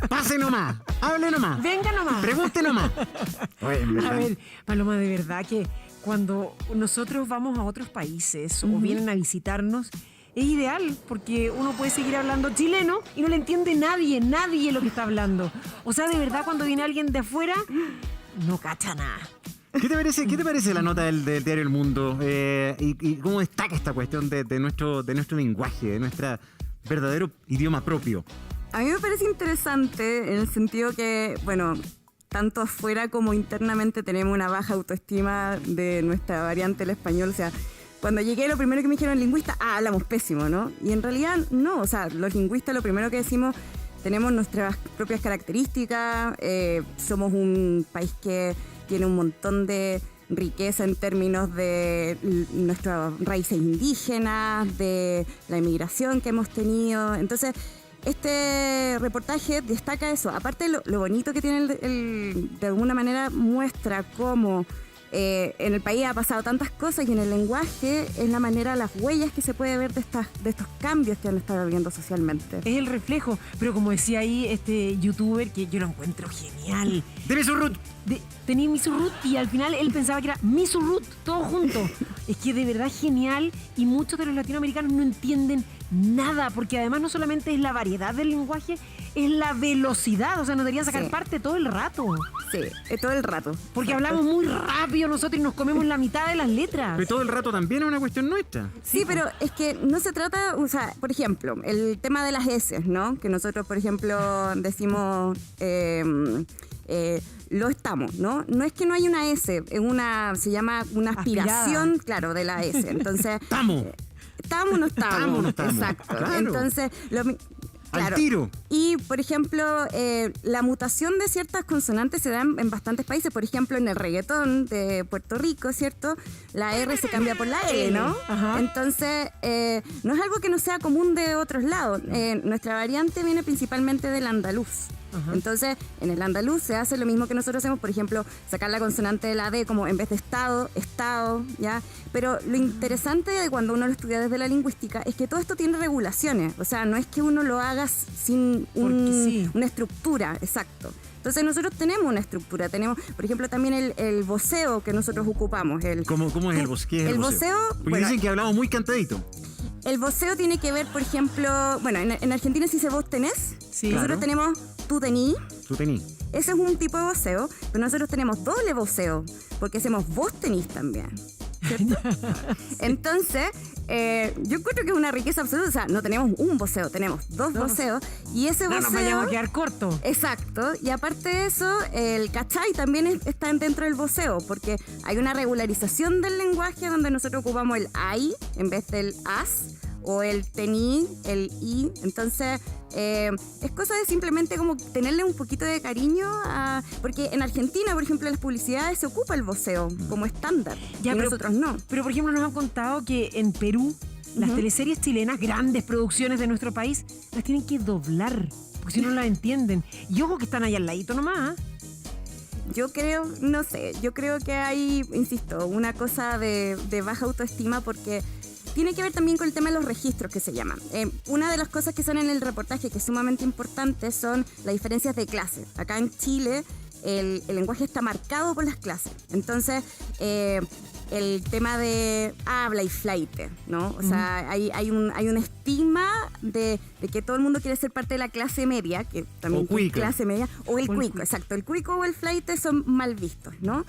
Pase nomás, hable nomás. Venga nomás. Pregunte nomás. Oye, en verdad. A ver, Paloma, de verdad que cuando nosotros vamos a otros países o vienen a visitarnos, es ideal porque uno puede seguir hablando chileno y no le entiende nadie lo que está hablando. O sea, de verdad, cuando viene alguien de afuera, no cacha nada. ¿Qué te parece la nota del diario El Mundo? Y cómo destaca esta cuestión de nuestro lenguaje, de nuestro verdadero idioma propio. A mí me parece interesante en el sentido que, bueno, tanto afuera como internamente tenemos una baja autoestima de nuestra variante del español. O sea, cuando llegué lo primero que me dijeron lingüista, hablamos pésimo, ¿no? Y en realidad no, o sea, los lingüistas lo primero que decimos, tenemos nuestras propias características, somos un país que tiene un montón de riqueza en términos de nuestras raíces indígenas, de la inmigración que hemos tenido. Entonces, este reportaje destaca eso. Aparte, lo bonito que tiene de alguna manera muestra cómo en el país ha pasado tantas cosas y en el lenguaje es la manera, las huellas que se puede ver de estos cambios que han estado viviendo socialmente. Es el reflejo, pero como decía ahí este youtuber, que yo lo encuentro genial. ¡Debe su root! Tenía Misurrut y al final él pensaba que era Misurrut, todo junto. Es que de verdad genial y muchos de los latinoamericanos no entienden nada, porque además no solamente es la variedad del lenguaje, es la velocidad, o sea, nos deberían sacar parte todo el rato. Sí, todo el rato. Porque hablamos muy rápido nosotros y nos comemos la mitad de las letras. Pero todo el rato también es una cuestión nuestra. Sí, pero es que no se trata, o sea, por ejemplo, el tema de las S, ¿no? Que nosotros, por ejemplo, decimos... lo estamos, ¿no? No es que no hay una S, se llama una aspiración, aspirada, claro, de la S. Entonces, ¡Estamos! ¿Estamos o no estamos? ¿Estamos o no estamos? Exacto. Claro. Entonces, Al tiro. Y, por ejemplo, la mutación de ciertas consonantes se da en bastantes países. Por ejemplo, en el reggaetón de Puerto Rico, ¿cierto? La R se cambia por la L, ¿no? Ajá. Entonces, no es algo que no sea común de otros lados. Nuestra variante viene principalmente del andaluz. Ajá. Entonces, en el andaluz se hace lo mismo que nosotros hacemos, por ejemplo, sacar la consonante de la D como en vez de estado, ¿ya? Pero lo interesante de cuando uno lo estudia desde la lingüística es que todo esto tiene regulaciones, o sea, no es que uno lo haga sin una estructura, exacto. Entonces nosotros tenemos una estructura, tenemos, por ejemplo, también el voceo que nosotros ocupamos. ¿Cómo es el voceo? ¿Qué es el voceo? Porque Bueno, dicen que hablamos muy cantadito. el voceo tiene que ver, por ejemplo, bueno, en Argentina se dice vos tenés, Sí, nosotros claro. tenemos tú tení. Tú tení. Ese es un tipo de voceo, pero nosotros tenemos doble voceo, porque hacemos vos tenís también, ¿cierto? Entonces, yo encuentro que es una riqueza absoluta. O sea, no tenemos un voceo, tenemos dos voceos. Y ese No, voceo... nos vayamos a quedar corto. Exacto. Y aparte de eso, el cachai también está dentro del voceo, porque hay una regularización del lenguaje donde nosotros ocupamos el ay en vez del as, o el tení, el i. Entonces, es cosa de simplemente como tenerle un poquito de cariño porque en Argentina, por ejemplo, en las publicidades se ocupa el voceo como estándar, y nosotros no. Pero, por ejemplo, nos han contado que en Perú las teleseries chilenas, grandes producciones de nuestro país, las tienen que doblar, porque si no las entienden. Y ojo que están ahí al ladito nomás. Yo creo, no sé, yo creo que hay, insisto, una cosa de baja autoestima porque tiene que ver también con el tema de los registros que se llaman. Una de las cosas que son en el reportaje que es sumamente importante son las diferencias de clase. Acá en Chile el lenguaje está marcado por las clases. Entonces, el tema de habla y flaite, ¿no? O sea, hay un estigma de que todo el mundo quiere ser parte de la clase media, que también O cuico. clase media, o el cuico, exacto. El cuico o el flaite son mal vistos, ¿no?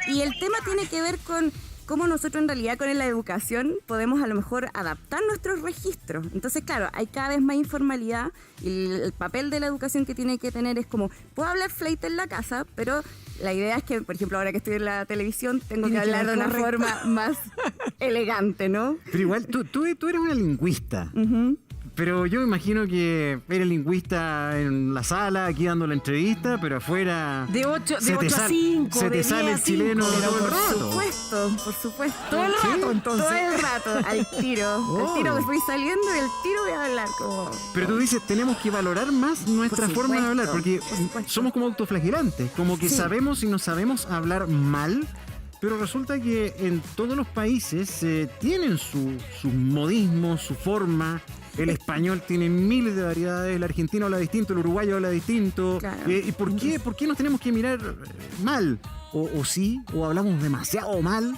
Y el tema tiene que ver con cómo nosotros en realidad con la educación podemos a lo mejor adaptar nuestros registros. Entonces, claro, hay cada vez más informalidad y el papel de la educación que tiene que tener es como, puedo hablar flaite en la casa, pero la idea es que, por ejemplo, ahora que estoy en la televisión, tengo que hablar de una forma más elegante, ¿no? Pero igual, tú eres una lingüista. Pero yo me imagino que eres lingüista en la sala, aquí dando la entrevista, pero afuera... De 8 a 5, Se de te 10 sale a el 5, chileno pero todo el Por rato. supuesto. Todo el rato, entonces. Todo el rato, al tiro. Oh. Al tiro que estoy saliendo y al tiro voy a hablar como... Pero tú dices, tenemos que valorar más nuestra Por forma de supuesto, hablar, porque por supuesto. somos como autoflagelantes, como que Sí. sabemos y no sabemos hablar mal, pero resulta que en todos los países tienen sus modismos, su forma. El español tiene miles de variedades, el argentino habla distinto, el uruguayo habla distinto. Claro. ¿Y por qué nos tenemos que mirar mal? O sí, o hablamos demasiado mal.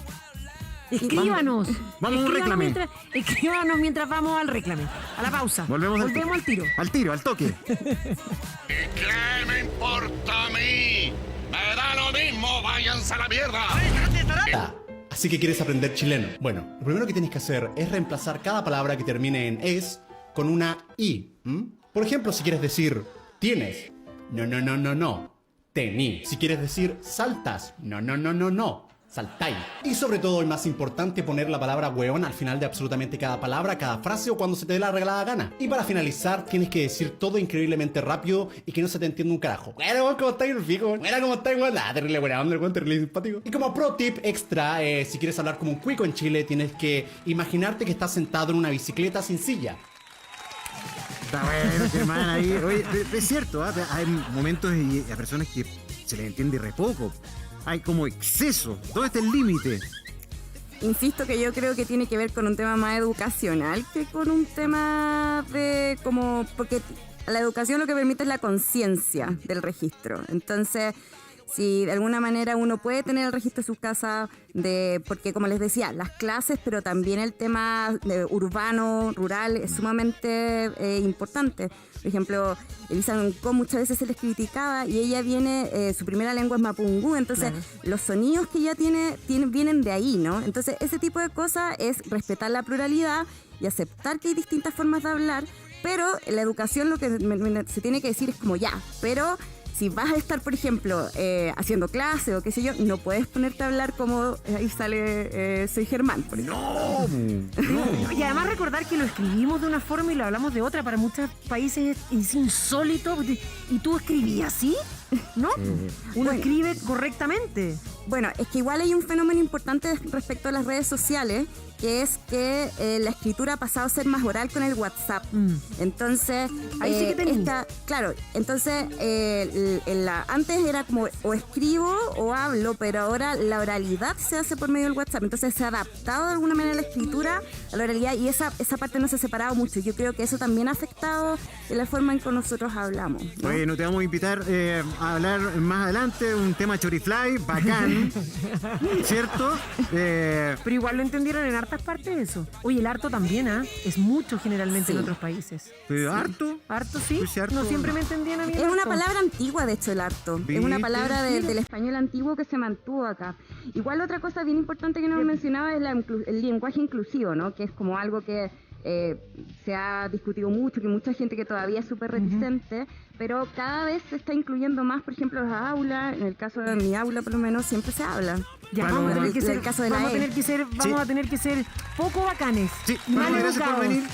Escríbanos. Vamos a un reclame. Escríbanos mientras vamos al reclame. A la pausa. Volvemos al tiro. Al tiro, al toque. ¿Y qué me importa a mí? Me da lo mismo, váyanse a la mierda. Así que quieres aprender chileno. Bueno, lo primero que tienes que hacer es reemplazar cada palabra que termine en es con una i. Por ejemplo, si quieres decir tienes, no. Tení. Si quieres decir saltas, no. Saltáis. Y sobre todo, y más importante, poner la palabra weón al final de absolutamente cada palabra, cada frase o cuando se te dé la regalada gana. Y para finalizar, tienes que decir todo increíblemente rápido y que no se te entienda un carajo. Bueno, weón, ¿cómo estáis, fijo? Bueno, ¿cómo estáis, weón? Ah, terrible buena onda, weón, terrible simpático. Y como pro tip extra, si quieres hablar como un cuico en Chile, tienes que imaginarte que estás sentado en una bicicleta sin silla. Está bueno, Germán, ahí. Oye, es cierto, ¿eh? Hay momentos y a personas que se les entiende re poco. Hay como exceso. ¿Dónde está el límite? Insisto que yo creo que tiene que ver con un tema más educacional que con un tema de como... Porque la educación lo que permite es la conciencia del registro. Entonces, si de alguna manera uno puede tener el registro de su casa, porque como les decía, las clases, pero también el tema urbano, rural, es sumamente importante. Por ejemplo, Elisa Nuncó muchas veces se les criticaba y ella viene, su primera lengua es mapungú, entonces claro, los sonidos que ella tiene vienen de ahí, ¿no? Entonces ese tipo de cosas es respetar la pluralidad y aceptar que hay distintas formas de hablar, pero en la educación lo que se tiene que decir es como ya, pero si vas a estar, por ejemplo, haciendo clase o qué sé yo, no puedes ponerte a hablar como ahí sale soy Germán, por ejemplo. No. Y además recordar que lo escribimos de una forma y lo hablamos de otra. Para muchos países es insólito. ¿Y tú escribías así? ¿No? Uno escribe correctamente. Bueno, es que igual hay un fenómeno importante respecto a las redes sociales, que es que la escritura ha pasado a ser más oral con el WhatsApp. Entonces, ahí sí que tenía. Claro, entonces antes era como o escribo o hablo, pero ahora la oralidad se hace por medio del WhatsApp. Entonces se ha adaptado de alguna manera la escritura a la oralidad y esa parte no se ha separado mucho. Yo creo que eso también ha afectado en la forma en que nosotros hablamos, ¿no? Bueno, te vamos a invitar a hablar más adelante un tema chorifly, bacán, ¿cierto? Pero igual lo entendieron en hartas partes eso. Oye, el harto también, es mucho generalmente en otros países. ¿Pero harto? Harto, sí. Pues harto. No siempre me entendían a mí. Es una palabra antigua, de hecho, el harto. Es una palabra del español antiguo que se mantuvo acá. Igual otra cosa bien importante que no mencionaba es el lenguaje inclusivo, ¿no? Que es como algo que se ha discutido mucho, que mucha gente que todavía es súper reticente, pero cada vez se está incluyendo más, por ejemplo, las aulas. En el caso de mi aula, por lo menos, siempre se habla. Ya, vamos a tener que ser poco bacanes. Sí, Mal gracias por educados. venir.